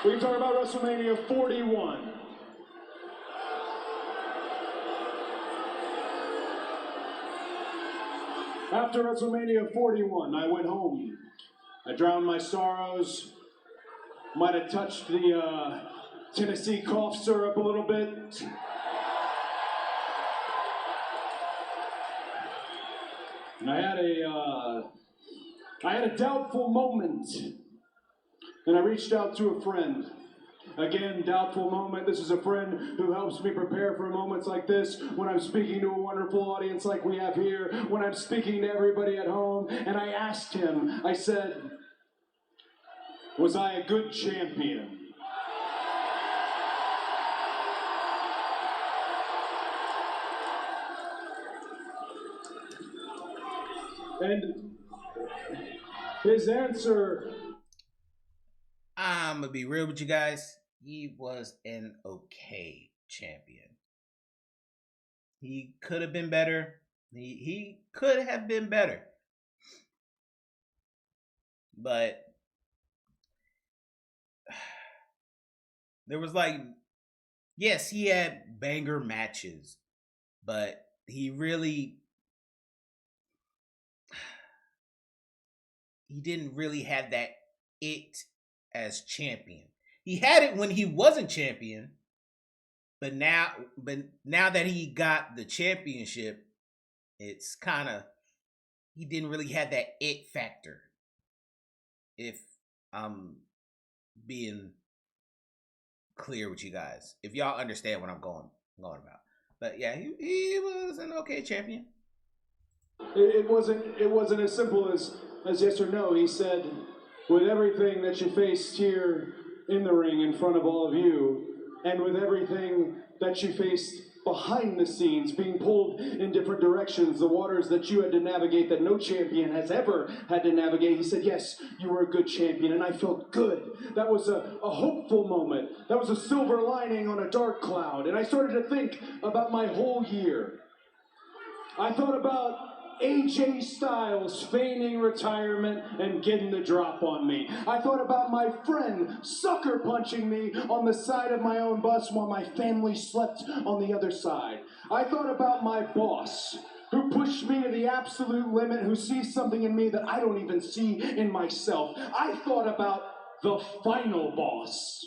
We talk about WrestleMania 41. After WrestleMania 41, I went home. I drowned my sorrows. Might have touched the Tennessee cough syrup a little bit. And I had a doubtful moment. And I reached out to a friend. Again, doubtful moment. This is a friend who helps me prepare for moments like this when I'm speaking to a wonderful audience like we have here, when I'm speaking to everybody at home. And I asked him, I said, was I a good champion? And his answer, I'm gonna be real with you guys. He was an okay champion. He could have been better. He could have been better. But there was like, yes, he had banger matches, but he didn't really have that it as champion. He had it when he wasn't champion, but now that he got the championship, it's kind of, he didn't really have that it factor. If I'm being clear with you guys, if y'all understand what I'm going about. But yeah, he was an okay champion. It wasn't as simple as yes or no. He said, with everything that you faced here in the ring in front of all of you, and with everything that you faced behind the scenes, being pulled in different directions, the waters that you had to navigate that no champion has ever had to navigate, he said, yes, you were a good champion, and I felt good. That was a hopeful moment. That was a silver lining on a dark cloud. And I started to think about my whole year. I thought about AJ Styles feigning retirement and getting the drop on me. I thought about my friend sucker punching me on the side of my own bus while my family slept on the other side. I thought about my boss, who pushed me to the absolute limit, who sees something in me that I don't even see in myself. I thought about the final boss.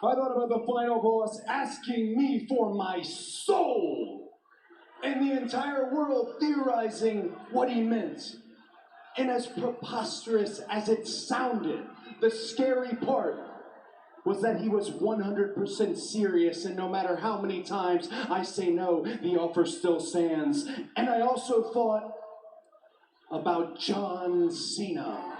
I thought about the final boss asking me for my soul, and the entire world theorizing what he meant. And as preposterous as it sounded, the scary part was that he was 100% serious, and no matter how many times I say no, the offer still stands. And I also thought about John Cena.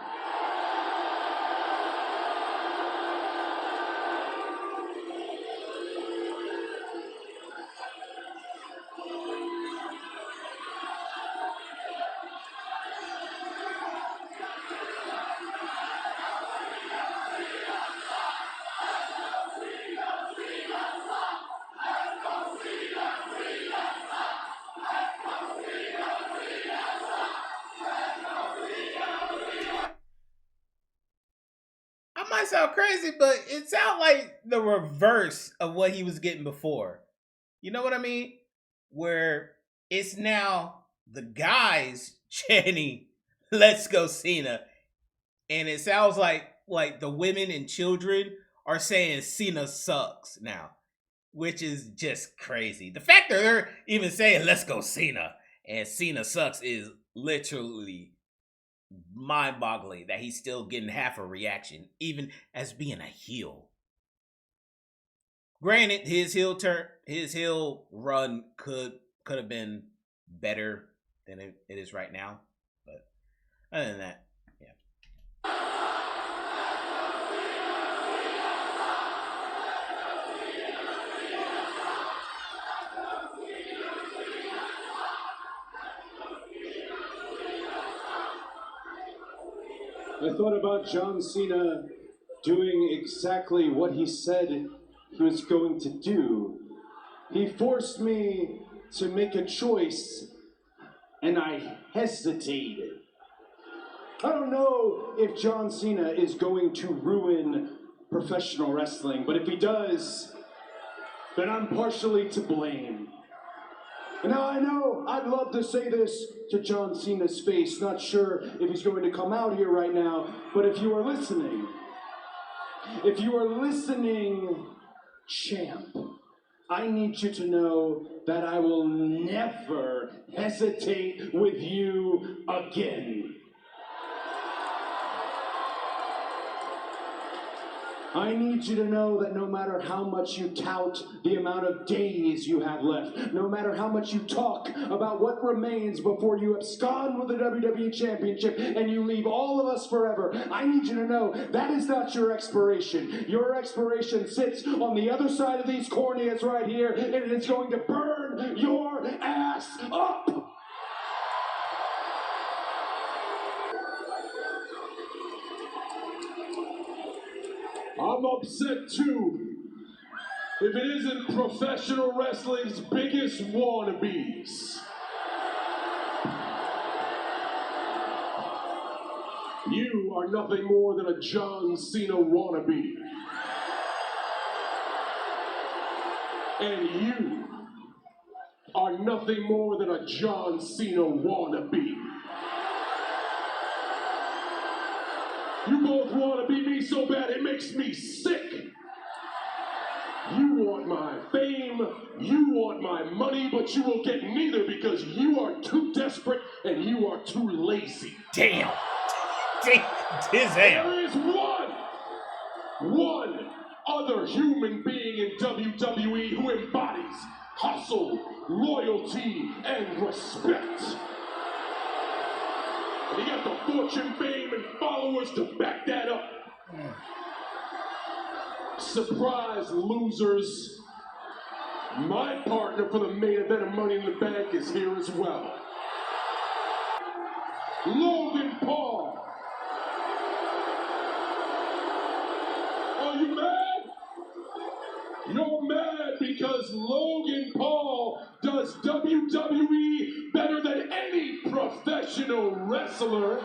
Might sound crazy, but it sounds like the reverse of what he was getting before. You know what I mean? Where it's now the guys chanting, "Let's go Cena," and it sounds like the women and children are saying Cena sucks now, which is just crazy. The fact that they're even saying "Let's go Cena" and Cena sucks is literally mind-boggling, that he's still getting half a reaction, even as being a heel. Granted, his heel run could have been better than it is right now, but other than that, yeah. I thought about John Cena doing exactly what he said he was going to do. He forced me to make a choice, and I hesitated. I don't know if John Cena is going to ruin professional wrestling, but if he does, then I'm partially to blame. Now I know I'd love to say this to John Cena's face, not sure if he's going to come out here right now, but if you are listening, champ, I need you to know that I will never hesitate with you again. I need you to know that no matter how much you tout the amount of days you have left, no matter how much you talk about what remains before you abscond with the WWE Championship and you leave all of us forever, I need you to know that is not your expiration. Your expiration sits on the other side of these corneas right here, and it's going to burn your ass up. I'm upset too. If it isn't professional wrestling's biggest wannabes. You are nothing more than a John Cena wannabe. And you are nothing more than a John Cena wannabe. You both want to be me so bad it makes me sick. You want my fame, you want my money, but you will get neither because you are too desperate and you are too lazy. Damn. Damn. There is one other human being in WWE who embodies hustle, loyalty, and respect. And he got the fortune, fame, and followers to back that up. Surprise, losers. My partner for the main event of Money in the Bank is here as well. Logan Paul. Are you mad? You're mad because Logan Paul does WWE better than any professional wrestler.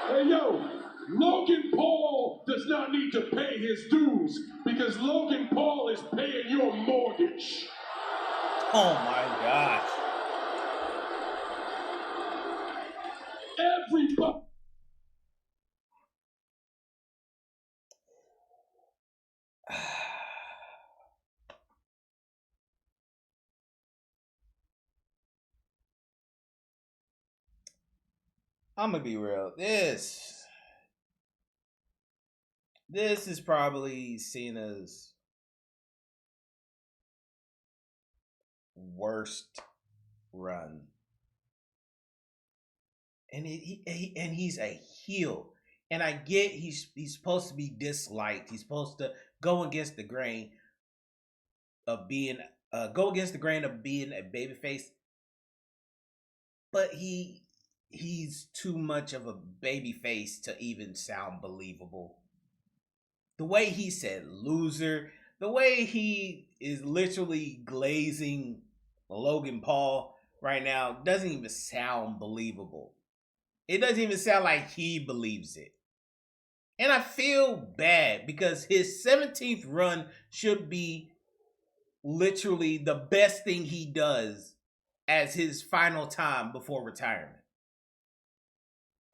Hey, yo, Logan Paul does not need to pay his dues because Logan Paul is paying your mortgage. Oh my gosh. Everybody. I'm gonna be real. This is probably Cena's worst run, and he's a heel. And I get he's supposed to be disliked. He's supposed to go against the grain of being a babyface, but he's too much of a babyface to even sound believable. The way he said loser, the way he is literally glazing Logan Paul right now doesn't even sound believable. It doesn't even sound like he believes it. And I feel bad because his 17th run should be literally the best thing he does as his final time before retirement.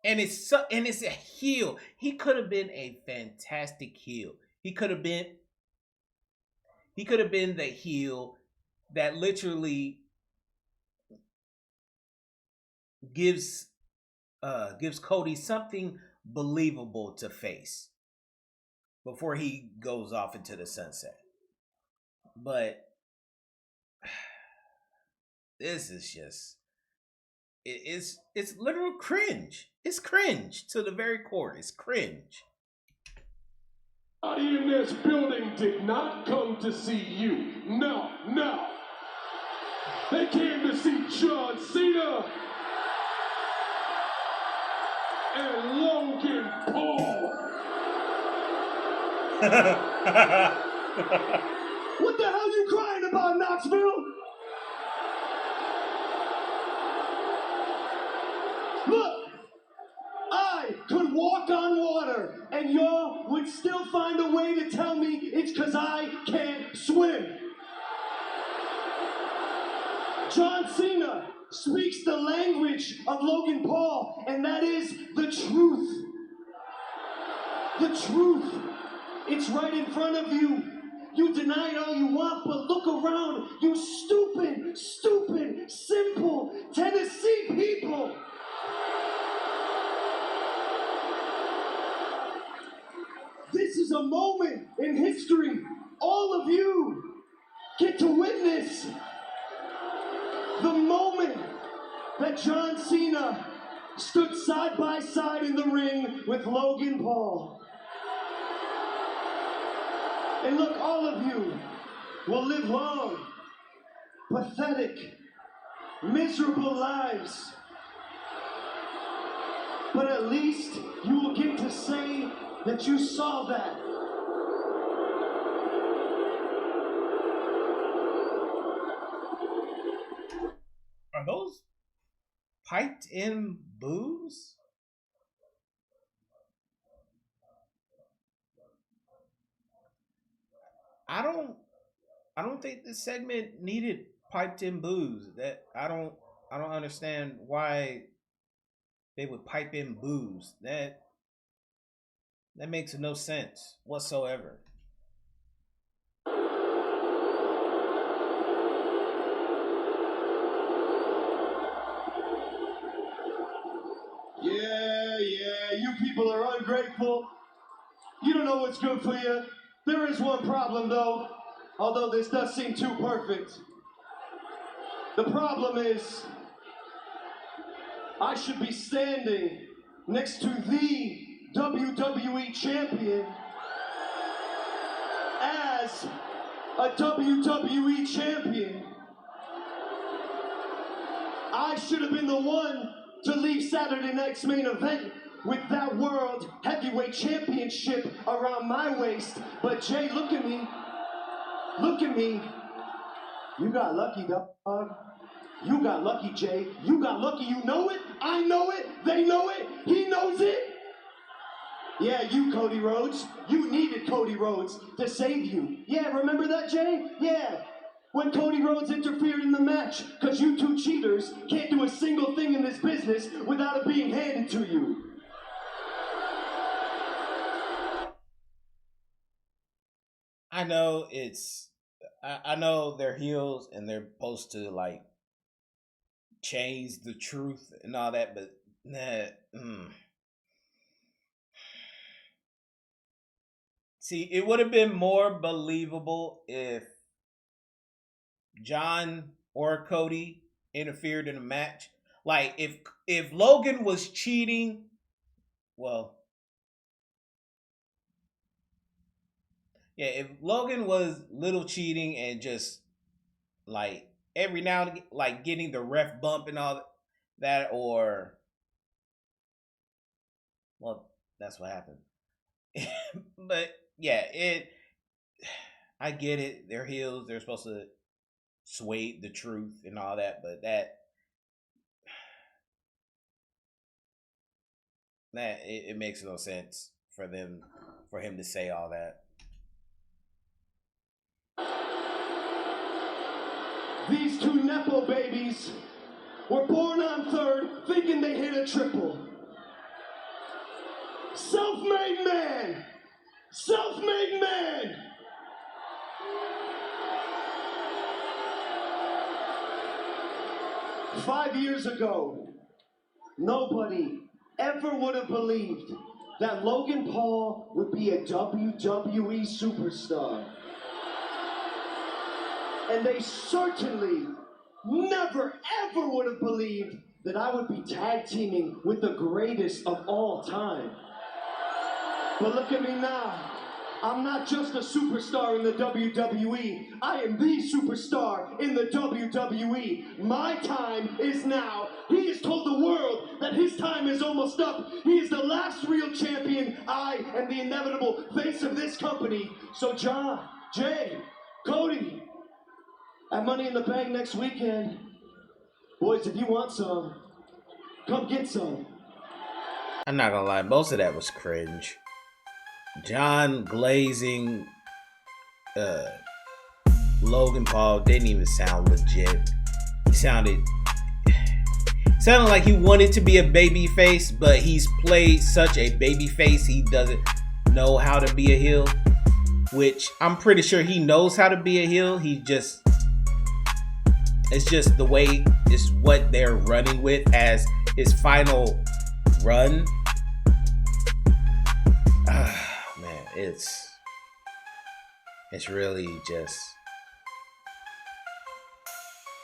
And it's a heel. He could have been a fantastic heel. He could have been the heel that literally gives Cody something believable to face before he goes off into the sunset. But this is just it's literal cringe. It's cringe to the very core. It's cringe. Everybody in this building did not come to see you. No. They came to see John Cena and Logan Paul. What the hell you crying about, Knoxville? Look, I could walk on water, and y'all would still find a way to tell me it's because I can't swim. John Cena speaks the language of Logan Paul, and that is the truth. The truth. It's right in front of you. You deny it all you want, but look around. You stupid, simple Tennessee people. This is a moment in history all of you get to witness. The moment that John Cena stood side by side in the ring with Logan Paul. And look, all of you will live long, pathetic, miserable lives. But at least you will get to say that you saw that. Are those piped in boos? I don't think this segment needed piped in boos. That I don't understand why they would pipe in boos. That makes no sense whatsoever. Yeah, you people are ungrateful. You don't know what's good for you. There is one problem though, although this does seem too perfect. The problem is, I should be standing next to the WWE champion as a WWE champion. I should have been the one to leave Saturday night's main event with that World Heavyweight Championship around my waist. But Jay, look at me. Look at me. You got lucky, dog. You got lucky, Jay. You got lucky. You know it. I know it. They know it. He knows it. Yeah, you, Cody Rhodes. You needed Cody Rhodes to save you. Yeah, remember that, Jay? Yeah. When Cody Rhodes interfered in the match, because you two cheaters can't do a single thing in this business without it being handed to you. I know I know they're heels and they're supposed to like change the truth and all that, but See, it would have been more believable if John or Cody interfered in a match. Like if Logan was cheating, well, yeah, if Logan was little cheating and just like every now and again, like getting the ref bump and all that, or well, that's what happened. But yeah, I get it. They're heels. They're supposed to sway the truth and all that, but that it makes no sense for him to say all that. These two Nepo babies were born on third thinking they hit a triple. Self-made man! Self-made man! "5 years ago, nobody ever would have believed that Logan Paul would be a WWE superstar. And they certainly never ever would have believed that I would be tag teaming with the greatest of all time. But look at me now. I'm not just a superstar in the WWE. I am the superstar in the WWE. My time is now. He has told the world that his time is almost up. He is the last real champion. I am the inevitable face of this company. So John, Jay, Cody, at Money in the Bank next weekend. Boys, if you want some, come get some. I'm not gonna lie, most of that was cringe. John glazing Logan Paul didn't even sound legit. He sounded like he wanted to be a baby face, but he's played such a baby face he doesn't know how to be a heel. Which I'm pretty sure he knows how to be a heel. It's just the way is what they're running with as his final run. Man, it's really just,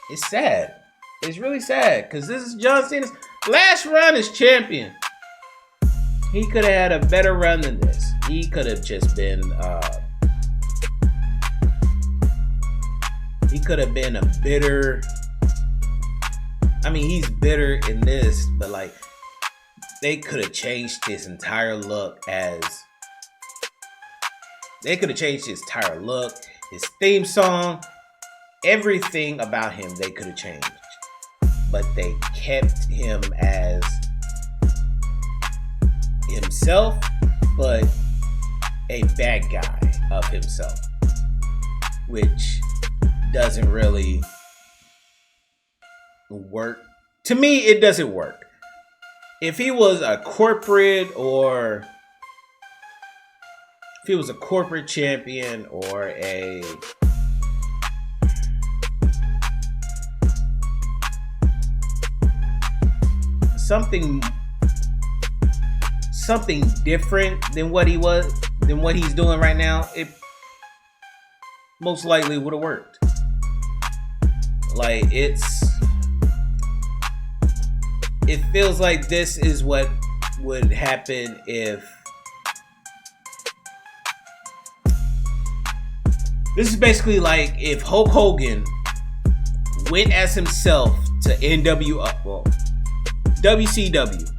it's sad. It's really sad because this is John Cena's last run as champion. He could have had a better run than this. He could have just been he could have been a bitter, I mean, he's bitter in this, but like they could have changed his entire look his theme song, everything about him they could have changed. But they kept him as himself, but a bad guy of himself, which doesn't really work. To me, it doesn't work. If he was a corporate champion or a something different than what he's doing right now, it most likely would have worked. Like it feels like this is what would happen if this is basically like if Hulk Hogan went as himself to WCW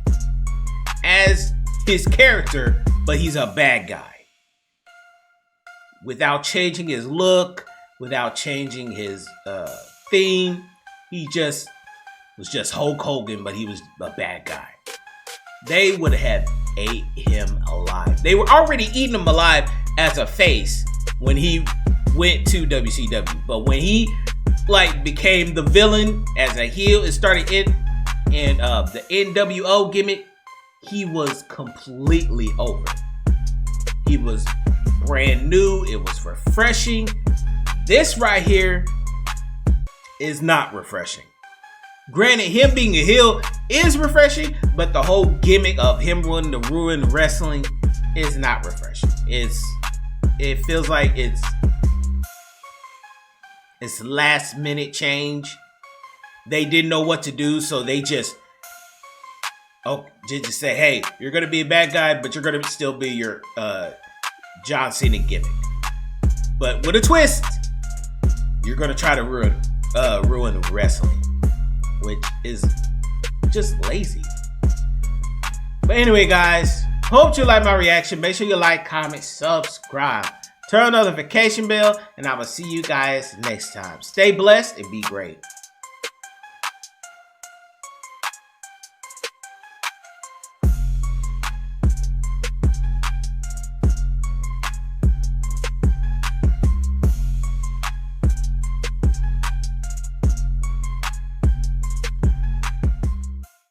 as his character, but he's a bad guy. Without changing his look, without changing his theme, he just was just Hulk Hogan, but he was a bad guy. They would have ate him alive. They were already eating him alive as a face when he went to WCW, but when he like became the villain as a heel, it started in the NWO gimmick, he was completely over. He was brand new. It was refreshing. This right here is not refreshing. Granted, him being a heel is refreshing, but the whole gimmick of him wanting to ruin wrestling is not refreshing. It feels like it's last minute change. They didn't know what to do, so they just say, hey, you're gonna be a bad guy, but you're gonna still be your John Cena gimmick. But with a twist, you're gonna try to ruin wrestling, which is just lazy. But anyway, guys, hope you like my reaction. Make sure you like, comment, subscribe, turn on the notification bell, and I will see you guys next time. Stay blessed and be great.